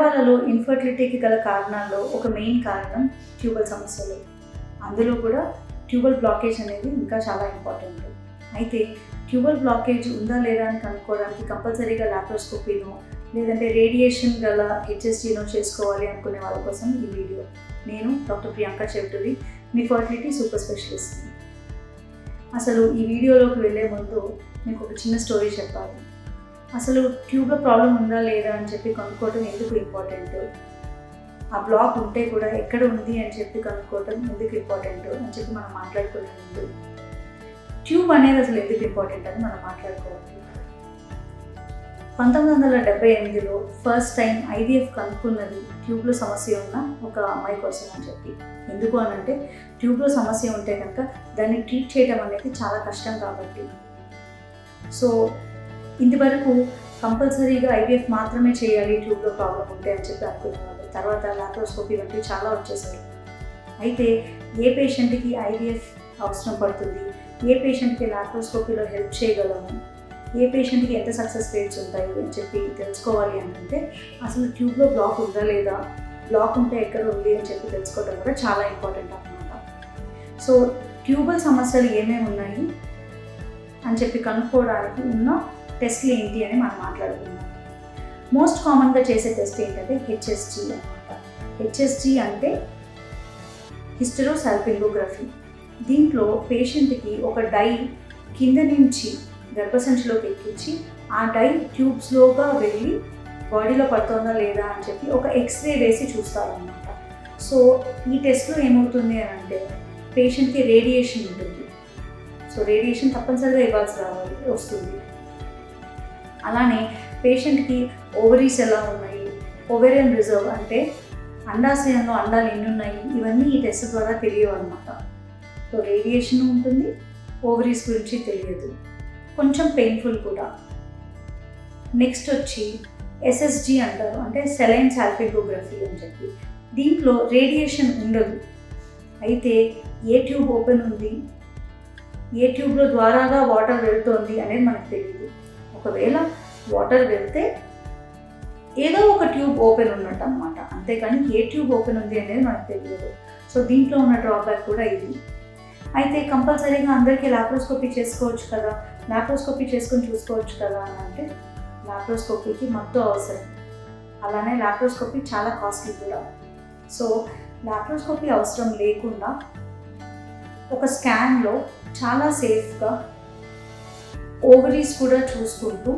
ఆడవాళ్ళలో ఇన్ఫర్టిలిటీకి గల కారణాల్లో ఒక మెయిన్ కారణం ట్యూబల్ సమస్యలు. అందులో కూడా ట్యూబల్ బ్లాకేజ్ అనేది ఇంకా చాలా ఇంపార్టెంట్. అయితే ట్యూబల్ బ్లాకేజ్ ఉందా లేదా అని కనుక్కోవడానికి కంపల్సరీగా లాప్రోస్కోపీనో లేదంటే రేడియేషన్ గల హెచ్ఎస్జీనో చేసుకోవాలి అనుకునే వాళ్ళ కోసం ఈ వీడియో. నేను డాక్టర్ ప్రియాంక చెవిటూరి, మీ ఫర్టిలిటీ సూపర్ స్పెషలిస్ట్. అసలు ఈ వీడియోలోకి వెళ్ళే ముందు మీకు ఒక చిన్న స్టోరీ చెప్పాలి. అసలు ట్యూబ్లో ప్రాబ్లం ఉందా లేదా అని చెప్పి కనుక్కోవటం ఎందుకు ఇంపార్టెంట్, ఆ బ్లాక్ ఉంటే కూడా ఎక్కడ ఉంది అని చెప్పి కనుక్కోవటం ఎందుకు ఇంపార్టెంట్ అని చెప్పి మనం మాట్లాడుకునే ముందు ట్యూబ్ అనేది అసలు ఎందుకు ఇంపార్టెంట్ అని మనం మాట్లాడుకోవాలి. 1978లో ఫస్ట్ టైం ఐవీఎఫ్ కనుక్కున్నది ట్యూబ్లో సమస్య ఉన్న ఒక అమ్మాయి కోసం అని చెప్పి. ఎందుకు అని అంటే ట్యూబ్లో సమస్య ఉంటే కనుక దాన్ని ట్రీట్ చేయడం అనేది చాలా కష్టం కాబట్టి. సో ఇంతవరకు కంపల్సరీగా ఐవీఎఫ్ మాత్రమే చేయాలి ట్యూబ్లో ప్రాబ్లం ఉంటే అని చెప్పి అనుకునేవాళ్ళు. తర్వాత లాప్రోస్కోపీ వంటివి చాలా వచ్చేసాయి. అయితే ఏ పేషెంట్కి ఐవీఎఫ్ అవసరం పడుతుంది, ఏ పేషెంట్కి లాప్రోస్కోపీలో హెల్ప్ చేయగలము, ఏ పేషెంట్కి ఎంత సక్సెస్ రేట్స్ ఉంటాయి అని చెప్పి తెలుసుకోవాలి అంటే అసలు ట్యూబ్లో బ్లాక్ ఉందా లేదా, బ్లాక్ ఉంటే ఎక్కడ ఉంది అని చెప్పి తెలుసుకోవడం కూడా చాలా ఇంపార్టెంట్ అన్నమాట. సో ట్యూబల్ సమస్యలు ఏమేమి ఉన్నాయి అని చెప్పి కనుక్కోవడానికి ఉన్న టెస్ట్లు ఏంటి అని మనం మాట్లాడుకుందాం. మోస్ట్ కామన్గా చేసే టెస్ట్ ఏంటంటే హెచ్ఎస్జీ అన్నమాట. హెచ్ఎస్జీ అంటే హిస్టెరోసాల్పింగోగ్రఫీ. దీంట్లో పేషెంట్కి ఒక డై కింద నుంచి గర్భసంచిలోకి ఎక్కించి ఆ డై ట్యూబ్స్లోగా వెళ్ళి బాడీలో పడుతుందా లేదా అని చెప్పి ఒక ఎక్స్రే వేసి చూస్తారన్నమాట. సో ఈ టెస్ట్లో ఏమవుతుంది అని అంటే పేషెంట్కి రేడియేషన్ ఉంటుంది. సో రేడియేషన్ తప్పనిసరిగా వస్తుంది. అలానే పేషెంట్కి ఓవరీస్ ఎలా ఉన్నాయి, ఓవేరియన్ రిజర్వ్ అంటే అండాశయంలో అండాలు ఎన్ని ఉన్నాయి, ఇవన్నీ ఈ టెస్ట్ ద్వారా తెలియవు అనమాట. సో రేడియేషన్ ఉంటుంది, ఓవరీస్ గురించి తెలియదు, కొంచెం పెయిన్ఫుల్ కూడా. నెక్స్ట్ వచ్చి ఎస్ఎస్జీ అంటారు, అంటే సెలైన్ సాల్పింగోగ్రఫీ అని చెప్పి. దీంట్లో రేడియేషన్ ఉండదు. అయితే ఏ ట్యూబ్ ఓపెన్ ఉంది, ఏ ట్యూబ్లో ద్వారాగా వాటర్ వెళ్తోంది అనేది మనకు తెలియదు. ఒకవేళ వాటర్ వెళ్తే ఏదో ఒక ట్యూబ్ ఓపెన్ ఉన్నట్టు అనమాట, అంతేకాని ఏ ట్యూబ్ ఓపెన్ ఉంది అనేది మనకు తెలియదు. సో దీంట్లో ఉన్న డ్రాబ్యాక్ కూడా ఇది. అయితే కంపల్సరీగా అందరికీ లాప్రోస్కోపీ చేసుకోవచ్చు కదా, లాప్రోస్కోపీ చేసుకొని చూసుకోవచ్చు కదా అని అంటే లాప్రోస్కోపీకి మత్తు అవసరం. అలానే లాప్రోస్కోపీ చాలా కాస్ట్లీ కూడా. సో లాప్రోస్కోపీ అవసరం లేకుండా ఒక స్కాన్లో చాలా సేఫ్గా ఓవరీస్ కూడా చూసుకుంటూ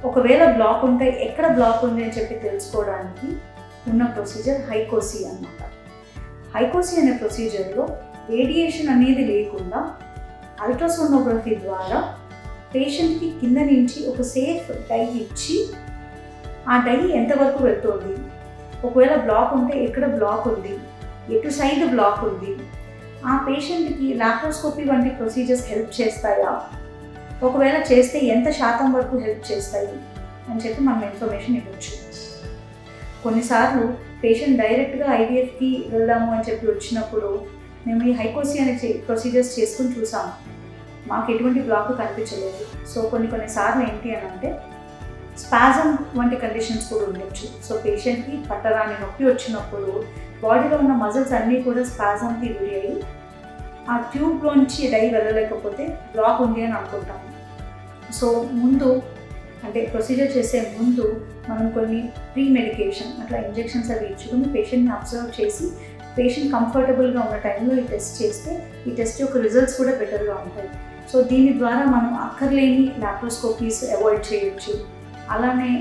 ఒకవేళ బ్లాక్ ఉంటే ఎక్కడ బ్లాక్ ఉంది అని చెప్పి తెలుసుకోవడానికి ఉన్న ప్రొసీజర్ హైకోసీ అన్నమాట. హైకోసీ అనే ప్రొసీజర్లో రేడియేషన్ అనేది లేకుండా అల్ట్రాసోనోగ్రఫీ ద్వారా పేషెంట్కి కింద నుంచి ఒక సేఫ్ డై ఇచ్చి ఆ డై ఎంతవరకు వెళ్తుంది, ఒకవేళ బ్లాక్ ఉంటే ఎక్కడ బ్లాక్ ఉంది, ఎటు సైడ్ బ్లాక్ ఉంది, ఆ పేషెంట్కి లాప్రోస్కోపీ వంటి ప్రొసీజర్స్ హెల్ప్ చేస్తాయా, ఒకవేళ చేస్తే ఎంత శాతం వరకు హెల్ప్ చేస్తాయి అని చెప్పి మనం ఇన్ఫర్మేషన్ ఇవ్వచ్చు. కొన్నిసార్లు పేషెంట్ డైరెక్ట్గా ఐవీఎఫ్కి వెళ్దాము అని చెప్పి వచ్చినప్పుడు మేము ఈ హైకోసీ అనే ప్రొసీజర్స్ చేసుకుని చూసాము, మాకు ఎటువంటి బ్లాక్ కనిపించలేదు. సో కొన్నిసార్లు ఏంటి అని అంటే స్పాజం వంటి కండిషన్స్ కూడా ఉండొచ్చు. సో పేషెంట్కి పట్టరాని నొప్పి వచ్చినప్పుడు బాడీలో ఉన్న మజిల్స్ అన్నీ కూడా స్పాజంకి గురి అయ్యి ఆ ట్యూబ్లోంచి డై వెళ్ళలేకపోతే బ్లాక్ ఉంది అని అనుకుంటాము. సో ముందు అంటే ప్రొసీజర్ చేసే ముందు మనం కొన్ని ప్రీ మెడికేషన్ అట్లా ఇంజెక్షన్స్ అవి ఇచ్చుకుని పేషెంట్ని అబ్జర్వ్ చేసి పేషెంట్ కంఫర్టబుల్గా ఉన్న టైంలో ఈ టెస్ట్ చేస్తే ఈ టెస్ట్ యొక్క రిజల్ట్స్ కూడా బెటర్గా ఉంటాయి. సో దీని ద్వారా మనం అక్కర్లేని లాప్రోస్కోపీస్ అవాయిడ్ చేయొచ్చు. అలానే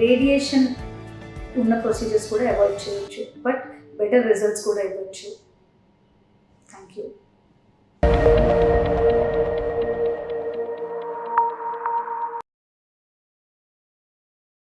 రేడియేషన్ ఉన్న ప్రొసీజర్స్ కూడా అవాయిడ్ చేయొచ్చు, బట్ బెటర్ రిజల్ట్స్ కూడా ఇవ్వచ్చు.